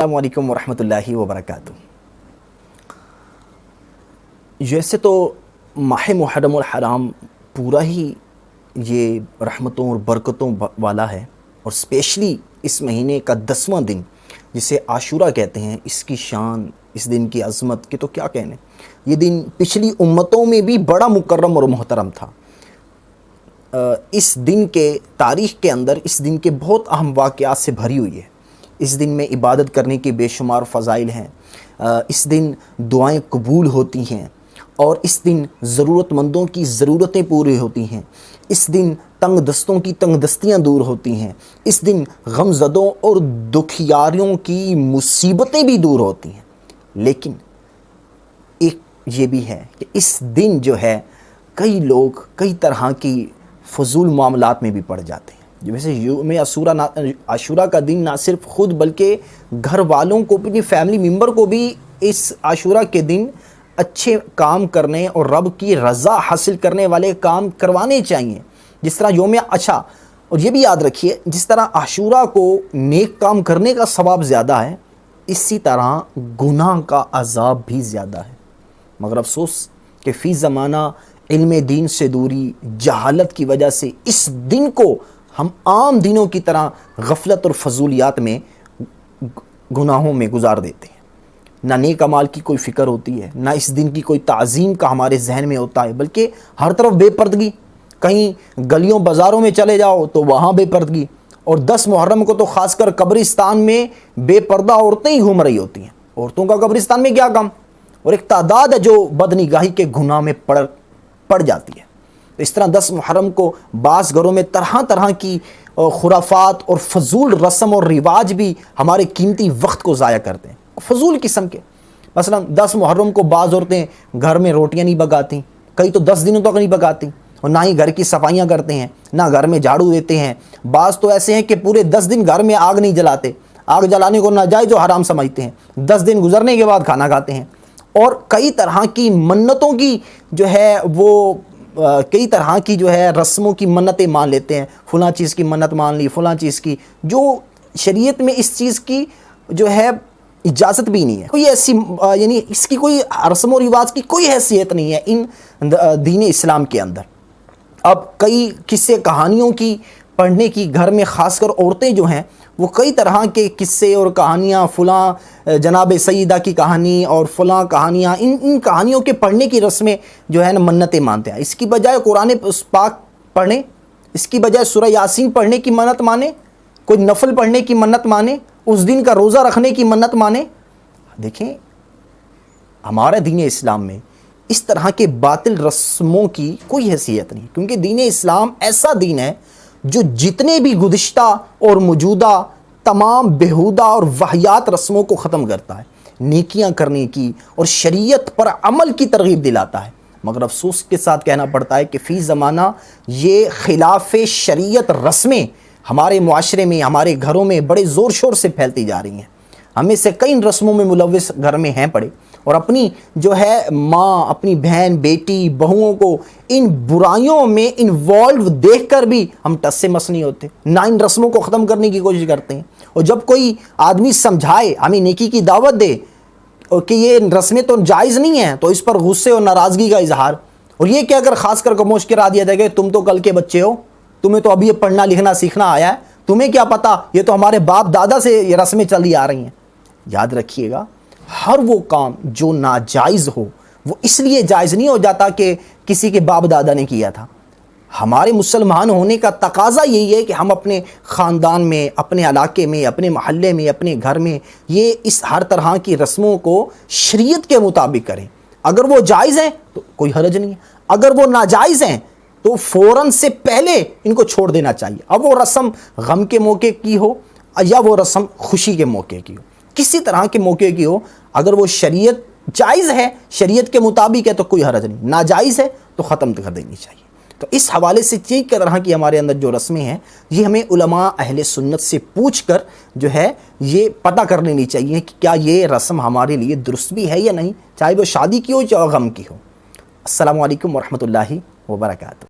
السلام علیکم ورحمۃ اللہ وبرکاتہ۔ جیسے تو ماہ محرم الحرام پورا ہی یہ رحمتوں اور برکتوں والا ہے، اور اسپیشلی اس مہینے کا 10واں دن جسے عاشورہ کہتے ہیں، اس کی شان، اس دن کی عظمت کے تو کیا کہنے۔ یہ دن پچھلی امتوں میں بھی بڑا مکرم اور محترم تھا۔ اس دن کے تاریخ کے اندر اس دن کے بہت اہم واقعات سے بھری ہوئی ہے۔ اس دن میں عبادت کرنے کے بے شمار فضائل ہیں، اس دن دعائیں قبول ہوتی ہیں، اور اس دن ضرورت مندوں کی ضرورتیں پوری ہوتی ہیں۔ اس دن تنگ دستوں کی تنگ دستیاں دور ہوتی ہیں۔ اس دن غم زدوں اور دکھیاریوں کی مصیبتیں بھی دور ہوتی ہیں۔ لیکن ایک یہ بھی ہے کہ اس دن جو ہے کئی لوگ کئی طرح کی فضول معاملات میں بھی پڑ جاتے ہیں۔ ویسے یوم عاشورہ کا دن نہ صرف خود بلکہ گھر والوں کو، اپنی فیملی ممبر کو بھی اس عاشورہ کے دن اچھے کام کرنے اور رب کی رضا حاصل کرنے والے کام کروانے چاہیے۔ جس طرح یوم اچھا، اور یہ بھی یاد رکھیے، جس طرح عاشورہ کو نیک کام کرنے کا ثواب زیادہ ہے، اسی طرح گناہ کا عذاب بھی زیادہ ہے۔ مگر افسوس کہ فی زمانہ علم دین سے دوری، جہالت کی وجہ سے اس دن کو ہم عام دنوں کی طرح غفلت اور فضولیات میں، گناہوں میں گزار دیتے ہیں۔ نہ نیک اعمال کی کوئی فکر ہوتی ہے، نہ اس دن کی کوئی تعظیم کا ہمارے ذہن میں ہوتا ہے، بلکہ ہر طرف بے پردگی۔ کہیں گلیوں بازاروں میں چلے جاؤ تو وہاں بے پردگی، اور 10 محرم کو تو خاص کر قبرستان میں بے پردہ عورتیں ہی گھوم رہی ہوتی ہیں۔ عورتوں کا قبرستان میں کیا کام؟ اور ایک تعداد ہے جو بدنگاہی کے گناہ میں پڑ جاتی ہے۔ تو اس طرح 10 محرم کو بعض گھروں میں طرح طرح کی خرافات اور فضول رسم اور رواج بھی ہمارے قیمتی وقت کو ضائع کرتے ہیں، فضول قسم کے۔ مثلا 10 محرم کو بعض عورتیں گھر میں روٹیاں نہیں پکاتی، کئی تو 10 دنوں تک نہیں پکاتی، اور نہ ہی گھر کی صفائیاں کرتے ہیں، نہ گھر میں جھاڑو دیتے ہیں۔ بعض تو ایسے ہیں کہ پورے 10 دن گھر میں آگ نہیں جلاتے، آگ جلانے کو ناجائز و حرام سمجھتے ہیں، 10 دن گزرنے کے بعد کھانا کھاتے ہیں۔ اور کئی طرح کی منتوں کی جو ہے وہ کئی طرح کی جو ہے رسموں کی منتیں مان لیتے ہیں، فلاں چیز کی منت مان لی، فلاں چیز کی، جو شریعت میں اس چیز کی جو ہے اجازت بھی نہیں ہے، کوئی ایسی یعنی اس کی کوئی رسم و رواج کی کوئی حیثیت نہیں ہے ان دین اسلام کے اندر۔ اب کئی قصے کہانیوں کی پڑھنے کی گھر میں خاص کر عورتیں جو ہیں وہ کئی طرح کے قصے اور کہانیاں، فلاں جناب سیدہ کی کہانی اور فلاں کہانیاں، ان کہانیوں کے پڑھنے کی رسمیں جو ہے نا منتیں مانتے ہیں۔ اس کی بجائے قرآن پاک پڑھیں، اس کی بجائے سورہ یاسین پڑھنے کی منت مانیں، کوئی نفل پڑھنے کی منت مانیں، اس دن کا روزہ رکھنے کی منت مانیں۔ دیکھیں، ہمارے دین اسلام میں اس طرح کے باطل رسموں کی کوئی حیثیت نہیں، کیونکہ دین اسلام ایسا دین ہے جو جتنے بھی گزشتہ اور موجودہ تمام بیہودہ اور واہیات رسموں کو ختم کرتا ہے، نیکیاں کرنے کی اور شریعت پر عمل کی ترغیب دلاتا ہے۔ مگر افسوس کے ساتھ کہنا پڑتا ہے کہ فی زمانہ یہ خلاف شریعت رسمیں ہمارے معاشرے میں، ہمارے گھروں میں بڑے زور شور سے پھیلتی جا رہی ہیں۔ ہمیں سے کئی ان رسموں میں ملوث گھر میں ہیں پڑے، اور اپنی جو ہے ماں، اپنی بہن، بیٹی، بہوؤں کو ان برائیوں میں انوالو دیکھ کر بھی ہم ٹس سے مس نہیں ہوتے، نہ ان رسموں کو ختم کرنے کی کوشش کرتے ہیں۔ اور جب کوئی آدمی سمجھائے، ہمیں نیکی کی دعوت دے کہ یہ رسمیں تو جائز نہیں ہیں، تو اس پر غصے اور ناراضگی کا اظہار، اور یہ کہ اگر خاص کر خاموش کرا دیا جائے کہ تم تو کل کے بچے ہو، تمہیں تو ابھی یہ پڑھنا لکھنا سیکھنا آیا ہے، تمہیں کیا پتہ، یہ تو ہمارے باپ دادا سے یہ رسمیں چلی آ رہی ہیں۔ یاد رکھیے گا، ہر وہ کام جو ناجائز ہو وہ اس لیے جائز نہیں ہو جاتا کہ کسی کے باپ دادا نے کیا تھا۔ ہمارے مسلمان ہونے کا تقاضا یہی ہے کہ ہم اپنے خاندان میں، اپنے علاقے میں، اپنے محلے میں، اپنے گھر میں یہ اس ہر طرح کی رسموں کو شریعت کے مطابق کریں۔ اگر وہ جائز ہیں تو کوئی حرج نہیں ہے، اگر وہ ناجائز ہیں تو فوراً سے پہلے ان کو چھوڑ دینا چاہیے۔ اب وہ رسم غم کے موقع کی ہو یا وہ رسم خوشی کے موقع کی ہو، کسی طرح کے موقع کی ہو، اگر وہ شریعت جائز ہے، شریعت کے مطابق ہے تو کوئی حرج نہیں، ناجائز ہے تو ختم کر دینی چاہیے۔ تو اس حوالے سے چیز کی طرح کی ہمارے اندر جو رسمیں ہیں، یہ ہمیں علماء اہل سنت سے پوچھ کر جو ہے یہ پتہ کر لینی چاہیے کہ کیا یہ رسم ہمارے لیے درست بھی ہے یا نہیں، چاہے وہ شادی کی ہو چاہے غم کی ہو۔ السلام علیکم ورحمۃ اللہ وبرکاتہ۔